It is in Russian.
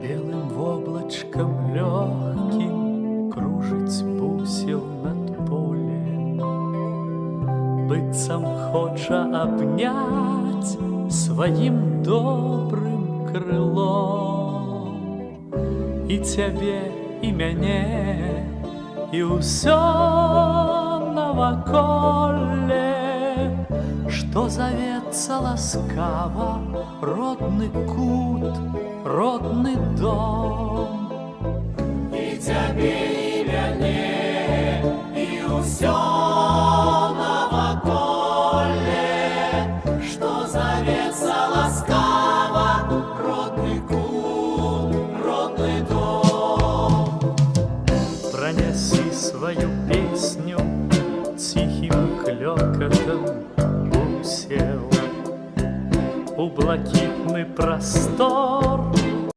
Белым воблачком легким кружить бусел над полем, быццам хоча обнять своим добрым крылом и цябе, и мяне, и ўсё наваколле, что зовется ласкаво родный кут, родный дом. И цябе, и мяне, и ўсё наваколле, что зовется ласкаво родный кут, родный дом. Пронеси свою песню тихим клёкотом бусел у блакитный простор.